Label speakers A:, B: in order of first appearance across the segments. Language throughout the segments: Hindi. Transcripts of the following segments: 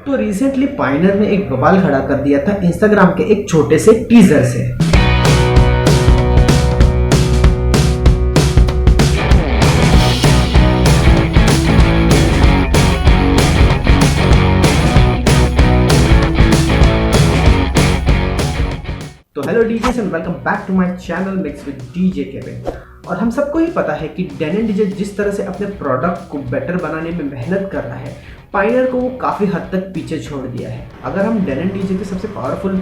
A: तो रिसेंटली पायनियर ने एक बवाल खड़ा कर दिया था इंस्टाग्राम के एक छोटे से टीजर से। तो hello DJs and welcome back to my channel mix with DJ Kevin. और हम सबको ही पता है कि डेनेग डीजे जिस तरह से अपने प्रोडक्ट को बेटर बनाने में मेहनत कर रहा है, पायनियर को वो काफ़ी हद तक पीछे छोड़ दिया है। अगर हम डेनेग डीजे के सबसे पावरफुल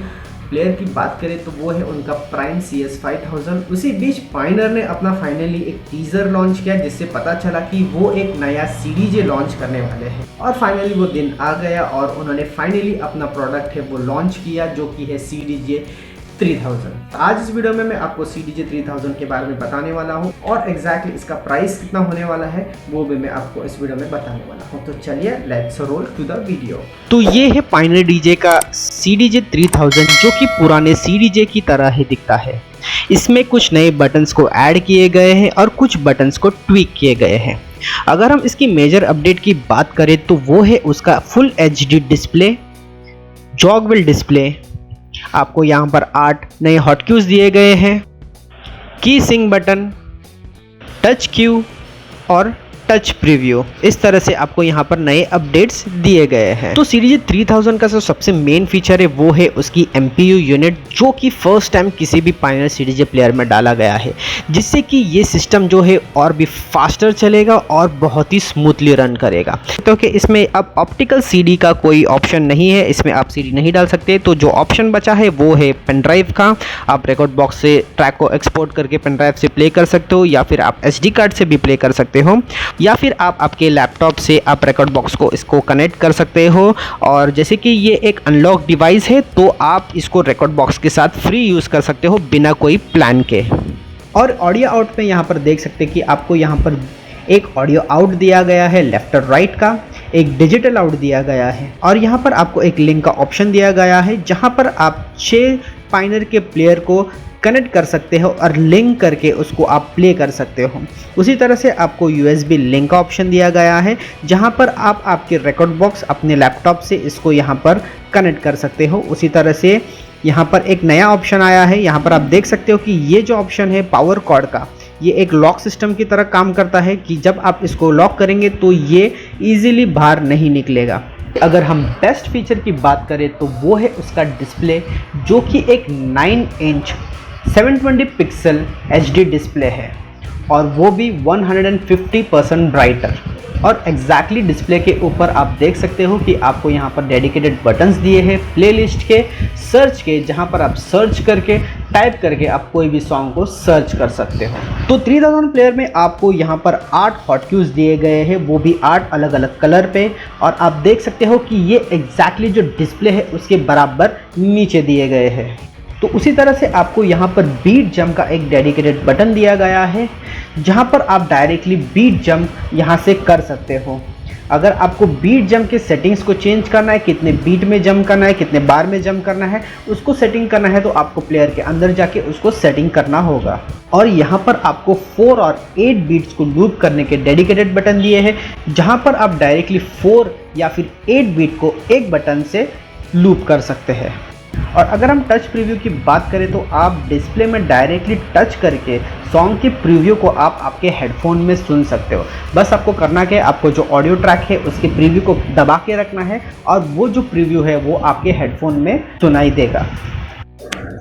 A: प्लेयर की बात करें तो वो है उनका प्राइम CS5000। उसी बीच पायनियर ने अपना फाइनली एक टीजर लॉन्च किया जिससे पता चला कि वो एक नया CDJ लॉन्च करने वाले हैं। और फाइनली वो दिन आ गया और उन्होंने फाइनली अपना प्रोडक्ट है वो लॉन्च किया, जो कि है CDJ-3000। आज इस वीडियो में मैं आपको CDJ-3000 के बारे में बताने वाला हूं और एग्जैक्टली इसका प्राइस कितना होने वाला है वो भी मैं आपको इस वीडियो में बताने वाला हूं। तो चलिए let's roll to the video.
B: तो ये है पायनियर डीजे का CDJ-3000, जो कि पुराने CDJ की तरह ही दिखता है। इसमें कुछ नए बटन्स को ऐड किए गए हैं और कुछ बटन्स को ट्विक किए गए हैं। अगर हम इसकी मेजर अपडेट की बात करें तो वो है उसका फुल HD डिस्प्ले, जॉगविल डिस्प्ले, आपको यहाँ पर 8 नए हॉट क्यूज दिए गए हैं, की सिंक बटन, टच क्यू और टच प्रीव्यू। इस तरह से आपको यहाँ पर नए अपडेट्स दिए गए हैं। तो CDJ-3000 का जो सबसे मेन फीचर है वो है उसकी MPU यूनिट, जो कि फर्स्ट टाइम किसी भी पायनियर CDJ प्लेयर में डाला गया है, जिससे कि ये सिस्टम जो है और भी फास्टर चलेगा और बहुत ही स्मूथली रन करेगा। तो कि इसमें अब ऑप्टिकल CD का कोई ऑप्शन नहीं है, इसमें आप CD नहीं डाल सकते। तो जो ऑप्शन बचा है वो है पेन ड्राइव का। आप रिकॉर्ड बॉक्स से ट्रैक को एक्सपोर्ट करके पेन ड्राइव से प्ले कर सकते हो, या फिर आप SD कार्ड से भी प्ले कर सकते हो, या फिर आप आपके लैपटॉप से आप रिकॉर्ड बॉक्स को इसको कनेक्ट कर सकते हो। और जैसे कि ये एक अनलॉक डिवाइस है तो आप इसको रिकॉर्ड बॉक्स के साथ फ्री यूज़ कर सकते हो बिना कोई प्लान के। और ऑडियो आउट में यहाँ पर देख सकते हैं कि आपको यहाँ पर एक ऑडियो आउट दिया गया है लेफ्ट और राइट का, एक डिजिटल आउट दिया गया है, और यहाँ पर आपको एक लिंक का ऑप्शन दिया गया है जहाँ पर आप 6 पायनियर के प्लेयर को कनेक्ट कर सकते हो और लिंक करके उसको आप प्ले कर सकते हो। उसी तरह से आपको USB लिंक का ऑप्शन दिया गया है जहां पर आप आपके रिकॉर्ड बॉक्स अपने लैपटॉप से इसको यहां पर कनेक्ट कर सकते हो। उसी तरह से यहां पर एक नया ऑप्शन आया है, यहां पर आप देख सकते हो कि ये जो ऑप्शन है पावर कॉर्ड का, ये एक लॉक सिस्टम की तरह काम करता है कि जब आप इसको लॉक करेंगे तो ये ईजिली बाहर नहीं निकलेगा। अगर हम बेस्ट फीचर की बात करें तो वो है उसका डिस्प्ले, जो कि एक 9 इंच 720 पिक्सल HD डिस्प्ले है और वो भी 150% ब्राइटर। और एग्जैक्टली डिस्प्ले के ऊपर आप देख सकते हो कि आपको यहाँ पर डेडिकेटेड बटन्स दिए हैं प्लेलिस्ट के, सर्च के, जहाँ पर आप सर्च करके टाइप करके आप कोई भी सॉन्ग को सर्च कर सकते हो। तो 3000 प्लेयर में आपको यहाँ पर 8 हॉट क्यूज दिए गए हैं, वो भी 8 अलग अलग कलर पे। और आप देख सकते हो कि ये एग्जैक्टली जो डिस्प्ले है उसके बराबर नीचे दिए गए हैं। तो उसी तरह से आपको यहाँ पर बीट जंप का एक डेडिकेटेड बटन दिया गया है जहाँ पर आप डायरेक्टली बीट जंप यहाँ से कर सकते हो। अगर आपको बीट जंप के सेटिंग्स को चेंज करना है, कितने बीट में जंप करना है, कितने बार में जंप करना है, उसको सेटिंग करना है तो आपको प्लेयर के अंदर जाके उसको सेटिंग करना होगा। और यहाँ पर आपको 4 और 8 बीट्स को लूप करने के डेडिकेटेड बटन दिए हैं जहाँ पर आप डायरेक्टली 4 या फिर 8 बीट को एक बटन से लूप कर सकते हैं। और अगर हम टच प्रीव्यू की बात करें तो आप डिस्प्ले में डायरेक्टली टच करके सॉन्ग की प्रीव्यू को आप आपके हेडफोन में सुन सकते हो। बस आपको करना क्या है, आपको जो ऑडियो ट्रैक है उसके प्रीव्यू को दबा के रखना है और वो जो प्रीव्यू है वो आपके हेडफोन में सुनाई देगा।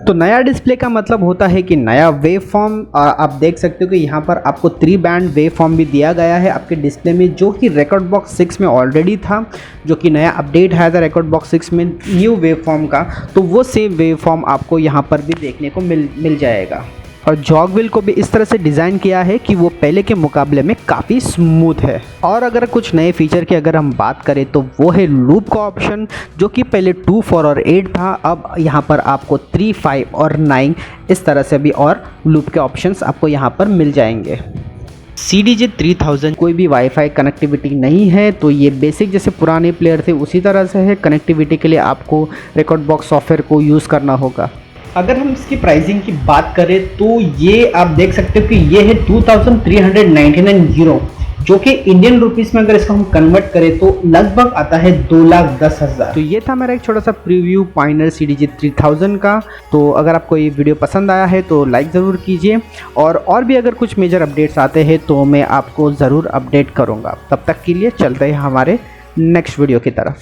B: तो नया डिस्प्ले का मतलब होता है कि नया वेव फॉर्म, और आप देख सकते हो कि यहाँ पर आपको 3 बैंड वेव फॉर्म भी दिया गया है आपके डिस्प्ले में, जो कि रिकॉर्ड बॉक्स 6 में ऑलरेडी था, जो कि नया अपडेट आया था रिकॉर्ड बॉक्स 6 में न्यू वेव फॉर्म का। तो वो सेम वेव फॉर्म आपको यहाँ पर भी देखने को मिल जाएगा। और जॉगविल को भी इस तरह से डिज़ाइन किया है कि वो पहले के मुकाबले में काफ़ी स्मूथ है। और अगर कुछ नए फीचर की अगर हम बात करें तो वो है लूप का ऑप्शन, जो कि पहले 2, 4 और 8 था, अब यहाँ पर आपको 3, 5 और 9 इस तरह से भी और लूप के ऑप्शंस आपको यहाँ पर मिल जाएंगे। CDJ-3000 कोई भी वाईफाई कनेक्टिविटी नहीं है, तो ये बेसिक जैसे पुराने प्लेयर थे उसी तरह से है। कनेक्टिविटी के लिए आपको रिकॉर्ड बॉक्स सॉफ्टवेयर को यूज़ करना होगा। अगर हम इसकी प्राइसिंग की बात करें तो ये आप देख सकते हो कि ये है 2399 €। जो कि इंडियन रुपीस में अगर इसको हम कन्वर्ट करें तो लगभग आता है 2,10,000। तो ये था मेरा एक छोटा सा प्रीव्यू पाइनर CDJ-3000 का। तो अगर आपको ये वीडियो पसंद आया है तो लाइक ज़रूर कीजिए, और भी अगर कुछ मेजर अपडेट्स आते हैं तो मैं आपको ज़रूर अपडेट करूँगा। तब तक के लिए चलते हैं हमारे नेक्स्ट वीडियो की तरफ।